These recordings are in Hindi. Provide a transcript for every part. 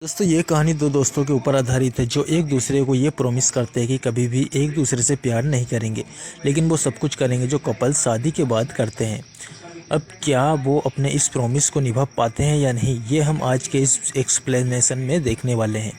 दोस्तों ये कहानी दो दोस्तों के ऊपर आधारित है जो एक दूसरे को ये प्रॉमिस करते हैं कि कभी भी एक दूसरे से प्यार नहीं करेंगे, लेकिन वो सब कुछ करेंगे जो कपल शादी के बाद करते हैं। अब क्या वो अपने इस प्रॉमिस को निभा पाते हैं या नहीं, ये हम आज के इस एक्सप्लेनेशन में देखने वाले हैं।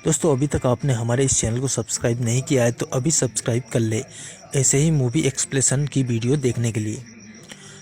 दोस्तों अभी तक आपने हमारे इस चैनल को सब्सक्राइब नहीं किया है तो अभी सब्सक्राइब कर ले, ऐसे ही मूवी एक्सप्लेनेशन की वीडियो देखने के लिए।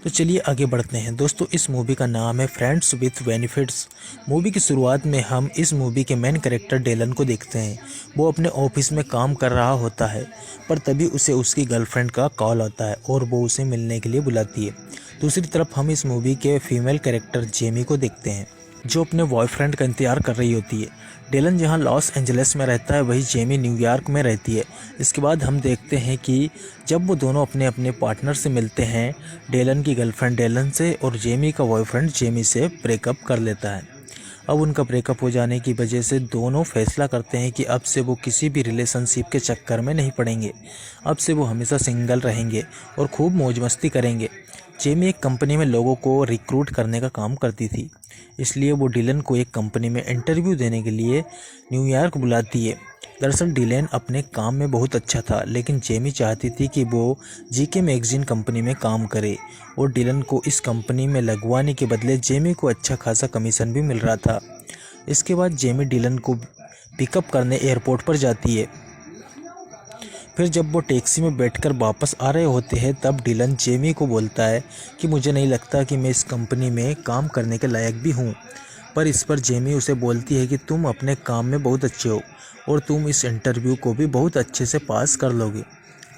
तो चलिए आगे बढ़ते हैं। दोस्तों इस मूवी का नाम है फ्रेंड्स विथ बेनिफिट्स। मूवी की शुरुआत में हम इस मूवी के मेन कैरेक्टर डेलन को देखते हैं। वो अपने ऑफिस में काम कर रहा होता है, पर तभी उसे उसकी गर्लफ्रेंड का कॉल आता है और वो उसे मिलने के लिए बुलाती है। दूसरी तरफ हम इस मूवी के फीमेल कैरेक्टर जेमी को देखते हैं, जो अपने बॉयफ्रेंड का इंतजार कर रही होती है। डेलन जहां लॉस एंजलिस में रहता है, वहीं जेमी न्यूयॉर्क में रहती है। इसके बाद हम देखते हैं कि जब वो दोनों अपने अपने पार्टनर से मिलते हैं, डेलन की गर्लफ्रेंड डेलन से और जेमी का बॉयफ्रेंड जेमी से ब्रेकअप कर लेता है। अब उनका ब्रेकअप हो जाने की वजह से दोनों फैसला करते हैं कि अब से वो किसी भी रिलेशनशिप के चक्कर में नहीं पड़ेंगे। अब से वो हमेशा सिंगल रहेंगे और खूब मौज मस्ती करेंगे। जेमी एक कंपनी में लोगों को रिक्रूट करने का काम करती थी, इसलिए वो डिलन को एक कंपनी में इंटरव्यू देने के लिए न्यूयॉर्क बुलाती है। दरअसल डिलन अपने काम में बहुत अच्छा था, लेकिन जेमी चाहती थी कि वो जीके मैगजीन कंपनी में काम करे और डिलन को इस कंपनी में लगवाने के बदले जेमी को अच्छा खासा कमीशन भी मिल रहा था। इसके बाद जेमी डिलन को पिकअप करने एयरपोर्ट पर जाती है। फिर जब वो टैक्सी में बैठकर वापस आ रहे होते हैं, तब डिलन जेमी को बोलता है कि मुझे नहीं लगता कि मैं इस कंपनी में काम करने के लायक भी हूँ। पर इस पर जेमी उसे बोलती है कि तुम अपने काम में बहुत अच्छे हो और तुम इस इंटरव्यू को भी बहुत अच्छे से पास कर लोगे।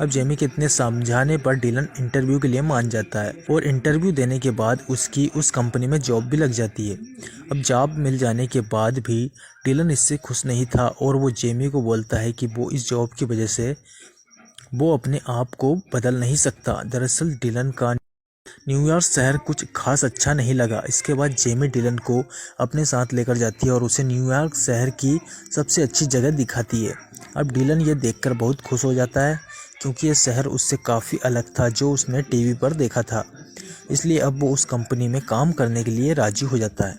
अब जेमी के इतने समझाने पर डिलन इंटरव्यू के लिए मान जाता है और इंटरव्यू देने के बाद उसकी उस कंपनी में जॉब भी लग जाती है। अब जॉब मिल जाने के बाद भी डिलन इससे खुश नहीं था और वो जेमी को बोलता है कि वो इस जॉब की वजह से वो अपने आप को बदल नहीं सकता। दरअसल डिलन का न्यूयॉर्क शहर कुछ खास अच्छा नहीं लगा। इसके बाद जेमी डिलन को अपने साथ लेकर जाती है और उसे न्यूयॉर्क शहर की सबसे अच्छी जगह दिखाती है। अब डिलन ये देखकर बहुत खुश हो जाता है, क्योंकि यह शहर उससे काफ़ी अलग था जो उसने टीवी पर देखा था। इसलिए अब वो उस कंपनी में काम करने के लिए राजी हो जाता है।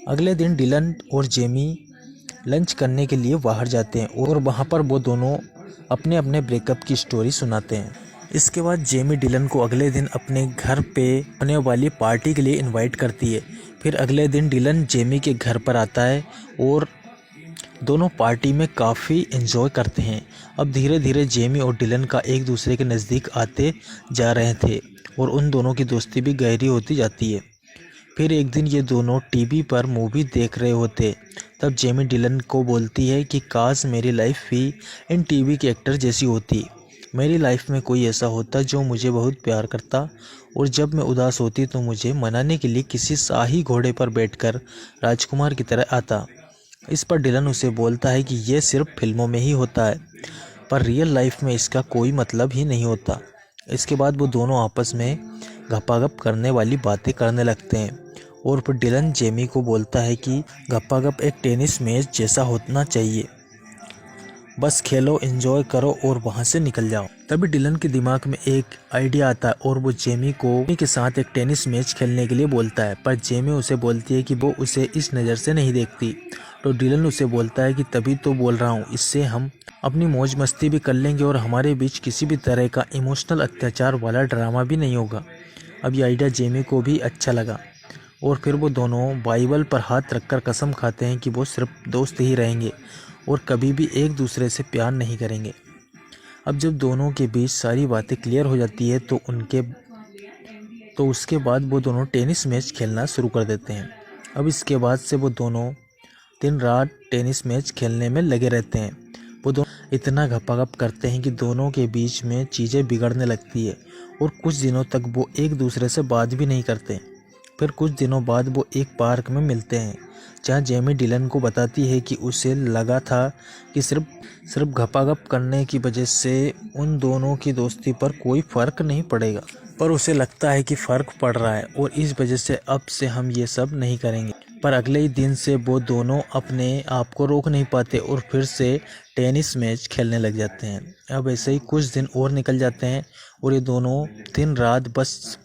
अगले दिन डिलन और जेमी लंच करने के लिए बाहर जाते हैं और वहाँ पर वो दोनों अपने अपने ब्रेकअप की स्टोरी सुनाते हैं। इसके बाद जेमी डिलन को अगले दिन अपने घर पे होने वाली पार्टी के लिए इनवाइट करती है। फिर अगले दिन डिलन जेमी के घर पर आता है और दोनों पार्टी में काफ़ी एंजॉय करते हैं। अब धीरे धीरे जेमी और डिलन का एक दूसरे के नज़दीक आते जा रहे थे और उन दोनों की दोस्ती भी गहरी होती जाती है। फिर एक दिन ये दोनों टीवी पर मूवी देख रहे होते, तब जेमी डिलन को बोलती है कि काश मेरी लाइफ भी इन टीवी के एक्टर जैसी होती। मेरी लाइफ में कोई ऐसा होता जो मुझे बहुत प्यार करता और जब मैं उदास होती तो मुझे मनाने के लिए किसी शाही घोड़े पर बैठकर राजकुमार की तरह आता। इस पर डिलन उसे बोलता है कि यह सिर्फ फिल्मों में ही होता है, पर रियल लाइफ में इसका कोई मतलब ही नहीं होता। इसके बाद वो दोनों आपस में गपागप करने वाली बातें करने लगते हैं और फिर डिलन जेमी को बोलता है कि गपागप एक टेनिस मैच जैसा होना चाहिए, बस खेलो, एंजॉय करो और वहाँ से निकल जाओ। तभी डिलन के दिमाग में एक आइडिया आता है और वो जेमी के साथ एक टेनिस मैच खेलने के लिए बोलता है, पर जेमी उसे बोलती है कि वो उसे इस नज़र से नहीं देखती। तो डिलन उसे बोलता है कि तभी तो बोल रहा हूँ, इससे हम अपनी मौज मस्ती भी कर लेंगे और हमारे बीच किसी भी तरह का इमोशनल अत्याचार वाला ड्रामा भी नहीं होगा। अब ये आइडिया जेमी को भी अच्छा लगा और फिर वो दोनों बाइबल पर हाथ रखकर कसम खाते हैं कि वो सिर्फ दोस्त ही रहेंगे और कभी भी एक दूसरे से प्यार नहीं करेंगे। अब जब दोनों के बीच सारी बातें क्लियर हो जाती है तो उसके बाद वो दोनों टेनिस मैच खेलना शुरू कर देते हैं। अब इसके बाद से वो दोनों दिन रात टेनिस मैच खेलने में लगे रहते हैं। वो दोनों इतना घपाघप करते हैं कि दोनों के बीच में चीज़ें बिगड़ने लगती है और कुछ दिनों तक वो एक दूसरे से बात भी नहीं करते। फिर कुछ दिनों बाद वो एक पार्क में मिलते हैं, जहाँ जेमी डिलन को बताती है कि उसे लगा था कि सिर्फ घपाघप करने की वजह से उन दोनों की दोस्ती पर कोई फ़र्क नहीं पड़ेगा, पर उसे लगता है कि फ़र्क पड़ रहा है और इस वजह से अब से हम ये सब नहीं करेंगे। पर अगले ही दिन से वो दोनों अपने आप को रोक नहीं पाते और फिर से टेनिस मैच खेलने लग जाते हैं। अब ऐसे ही कुछ दिन और निकल जाते हैं और ये दोनों दिन रात बस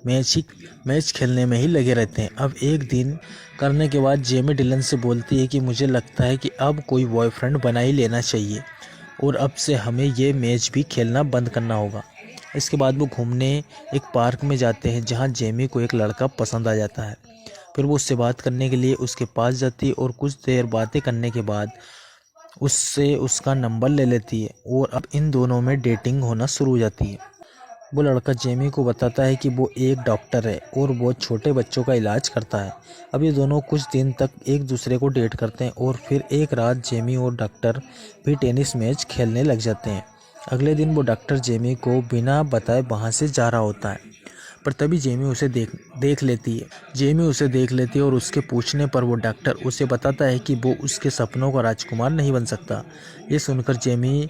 मैच खेलने में ही लगे रहते हैं। अब एक दिन करने के बाद जेमी डिलन से बोलती है कि मुझे लगता है कि अब कोई बॉयफ्रेंड बना ही लेना चाहिए और अब से हमें ये मैच भी खेलना बंद करना होगा। इसके बाद वो घूमने एक पार्क में जाते हैं जहाँ जेमी को एक लड़का पसंद आ जाता है। फिर वो उससे बात करने के लिए उसके पास जाती है और कुछ देर बातें करने के बाद उससे उसका नंबर ले लेती है और अब इन दोनों में डेटिंग होना शुरू हो जाती है। वो लड़का जेमी को बताता है कि वो एक डॉक्टर है और वो छोटे बच्चों का इलाज करता है। अब ये दोनों कुछ दिन तक एक दूसरे को डेट करते हैं और फिर एक रात जेमी और डॉक्टर भी टेनिस मैच खेलने लग जाते हैं। अगले दिन वो डॉक्टर जेमी को बिना बताए वहाँ से जा रहा होता है, पर तभी जेमी उसे देख लेती है। जेमी उसे देख लेती है और उसके पूछने पर वो डॉक्टर उसे बताता है कि वो उसके सपनों का राजकुमार नहीं बन सकता। ये सुनकर जेमी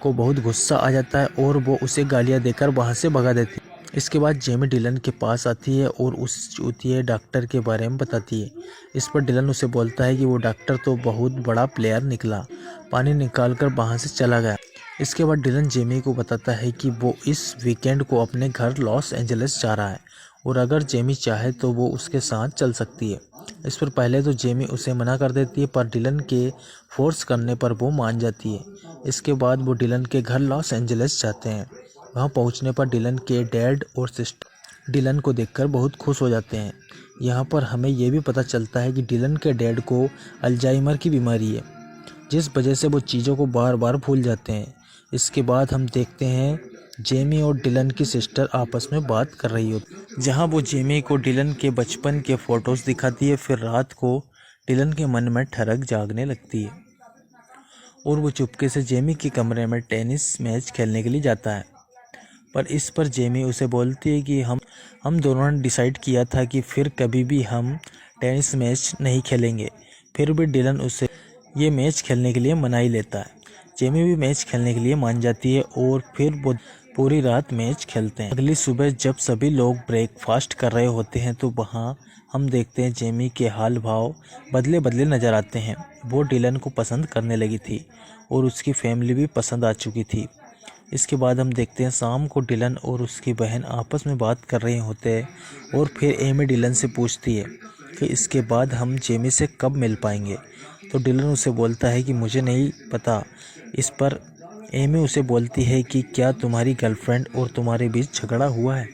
को बहुत गुस्सा आ जाता है और वो उसे गालियां देकर वहाँ से भगा देती है। इसके बाद जेमी डिलन के पास आती है और उस चूतिए डॉक्टर के बारे में बताती है। इस पर डिलन उसे बोलता है कि वो डॉक्टर तो बहुत बड़ा प्लेयर निकला, पानी निकाल कर वहाँ से चला गया। इसके बाद डिलन जेमी को बताता है कि वो इस वीकेंड को अपने घर लॉस एंजलिस जा रहा है और अगर जेमी चाहे तो वो उसके साथ चल सकती है। इस पर पहले तो जेमी उसे मना कर देती है, पर डिलन के फोर्स करने पर वो मान जाती है। इसके बाद वो डिलन के घर लॉस एंजलिस जाते हैं। वहाँ पहुँचने पर डिलन के डैड और सिस्टर डिलन को देखकर बहुत खुश हो जाते हैं। यहाँ पर हमें ये भी पता चलता है कि डिलन के डैड को अल्जाइमर की बीमारी है, जिस वजह से वो चीज़ों को बार बार भूल जाते हैं। इसके बाद हम देखते हैं जेमी और डिलन की सिस्टर आपस में बात कर रही होती, जहाँ वो जेमी को डिलन के बचपन के फ़ोटोज़ दिखाती है। फिर रात को डिलन के मन में ठरक जागने लगती है और वो चुपके से जेमी के कमरे में टेनिस मैच खेलने के लिए जाता है। पर इस पर जेमी उसे बोलती है कि हम दोनों ने डिसाइड किया था कि फिर कभी भी हम टेनिस मैच नहीं खेलेंगे। फिर भी डिलन उसे ये मैच खेलने के लिए मना ही लेता है। जेमी भी मैच खेलने के लिए मान जाती है और फिर वो पूरी रात मैच खेलते हैं। अगली सुबह जब सभी लोग ब्रेकफास्ट कर रहे होते हैं तो वहाँ हम देखते हैं जेमी के हाल भाव बदले बदले नज़र आते हैं। वो डिलन को पसंद करने लगी थी और उसकी फैमिली भी पसंद आ चुकी थी। इसके बाद हम देखते हैं शाम को डिलन और उसकी बहन आपस में बात कर रहे होते हैं और फिर एमी डिलन से पूछती है कि इसके बाद हम जेमी से कब मिल पाएंगे। तो डिलन उसे बोलता है कि मुझे नहीं पता। इस पर एमी उसे बोलती है कि क्या तुम्हारी गर्लफ्रेंड और तुम्हारे बीच झगड़ा हुआ है।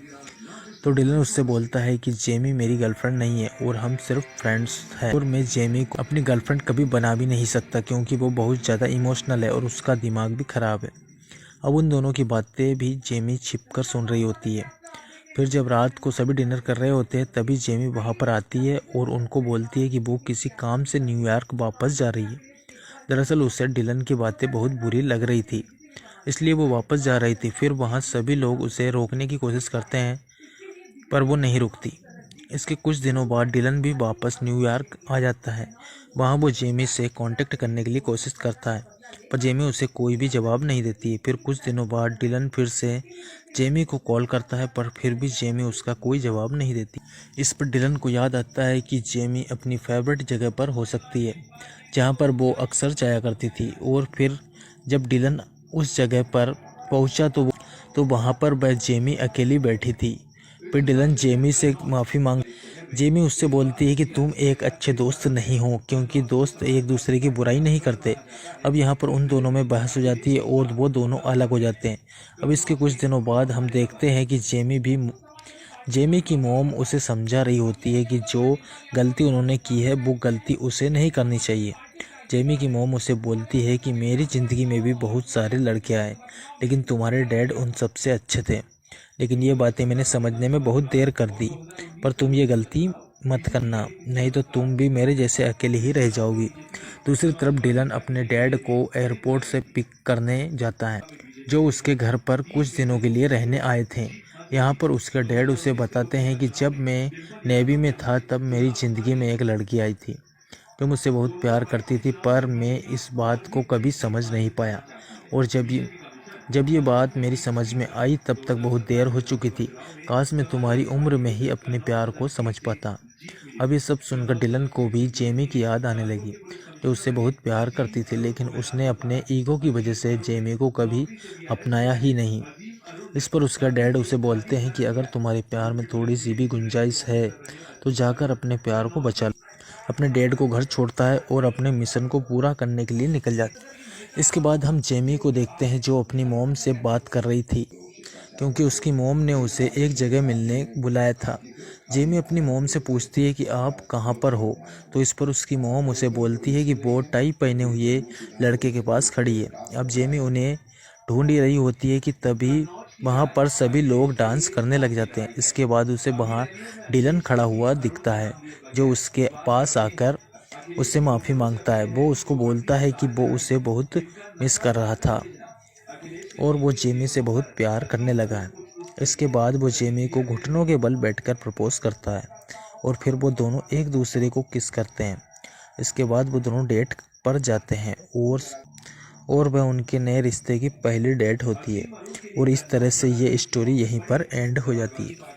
तो डिलन उससे बोलता है कि जेमी मेरी गर्लफ्रेंड नहीं है और हम सिर्फ फ्रेंड्स हैं और मैं जेमी को अपनी गर्लफ्रेंड कभी बना भी नहीं सकता क्योंकि वो बहुत ज़्यादा इमोशनल है और उसका दिमाग भी ख़राब है। अब उन दोनों की बातें भी जेमी छिपकर सुन रही होती है। फिर जब रात को सभी डिनर कर रहे होते हैं तभी जेमी वहाँ पर आती है और उनको बोलती है कि वो किसी काम से न्यूयॉर्क वापस जा रही है। दरअसल उसे डिलन की बातें बहुत बुरी लग रही थी, इसलिए वो वापस जा रही थी। फिर वहाँ सभी लोग उसे रोकने की कोशिश करते हैं पर वो नहीं रुकती। इसके कुछ दिनों बाद डिलन भी वापस न्यूयॉर्क आ जाता है। वहाँ वो जेमी से कांटेक्ट करने के लिए कोशिश करता है पर जेमी उसे कोई भी जवाब नहीं देती है। फिर कुछ दिनों बाद डिलन फिर से जेमी को कॉल करता है पर फिर भी जेमी उसका कोई जवाब नहीं देती। इस पर डिलन को याद आता है कि जेमी अपनी फेवरेट जगह पर हो सकती है जहाँ पर वो अक्सर जाया करती थी। और फिर जब डिलन उस जगह पर पहुँचा तो वहाँ पर वह जेमी अकेली बैठी थी। फिर डिलन जेमी से माफ़ी मांग जेमी उससे बोलती है कि तुम एक अच्छे दोस्त नहीं हो क्योंकि दोस्त एक दूसरे की बुराई नहीं करते। अब यहाँ पर उन दोनों में बहस हो जाती है और वो दोनों अलग हो जाते हैं। अब इसके कुछ दिनों बाद हम देखते हैं कि जेमी की मॉम उसे समझा रही होती है कि जो गलती उन्होंने की है वो गलती उसे नहीं करनी चाहिए। जेमी की मॉम उसे बोलती है कि मेरी ज़िंदगी में भी बहुत सारे लड़के आए लेकिन तुम्हारे डैड उन सबसे अच्छे थे, लेकिन ये बातें मैंने समझने में बहुत देर कर दी। पर तुम ये गलती मत करना, नहीं तो तुम भी मेरे जैसे अकेले ही रह जाओगी। दूसरी तरफ डिलन अपने डैड को एयरपोर्ट से पिक करने जाता है जो उसके घर पर कुछ दिनों के लिए रहने आए थे। यहाँ पर उसके डैड उसे बताते हैं कि जब मैं नेवी में था तब मेरी ज़िंदगी में एक लड़की आई थी जो मुझसे बहुत प्यार करती थी, पर मैं इस बात को कभी समझ नहीं पाया और जब ये बात मेरी समझ में आई तब तक बहुत देर हो चुकी थी। काश मैं तुम्हारी उम्र में ही अपने प्यार को समझ पाता। अब ये सब सुनकर डिलन को भी जेमी की याद आने लगी जो उससे बहुत प्यार करती थी, लेकिन उसने अपने ईगो की वजह से जेमी को कभी अपनाया ही नहीं। इस पर उसका डैड उसे बोलते हैं कि अगर तुम्हारे प्यार में थोड़ी सी भी गुंजाइश है तो जाकर अपने प्यार को बचा लो। अपने डैड को घर छोड़ता है और अपने मिशन को पूरा करने के लिए निकल जाता है। इसके बाद हम जेमी को देखते हैं जो अपनी मॉम से बात कर रही थी क्योंकि उसकी मॉम ने उसे एक जगह मिलने बुलाया था। जेमी अपनी मॉम से पूछती है कि आप कहाँ पर हो, तो इस पर उसकी मॉम उसे बोलती है कि वो टाई पहने हुए लड़के के पास खड़ी है। अब जेमी उन्हें ढूंढ ही रही होती है कि तभी वहाँ पर सभी लोग डांस करने लग जाते हैं। इसके बाद उसे वहाँ डिलन खड़ा हुआ दिखता है जो उसके पास आकर उससे माफ़ी मांगता है। वो उसको बोलता है कि वो उसे बहुत मिस कर रहा था और वो जेमी से बहुत प्यार करने लगा है। इसके बाद वो जेमी को घुटनों के बल बैठकर प्रपोज करता है और फिर वो दोनों एक दूसरे को किस करते हैं। इसके बाद वो दोनों डेट पर जाते हैं और वह उनके नए रिश्ते की पहली डेट होती है और इस तरह से ये स्टोरी यहीं पर एंड हो जाती है।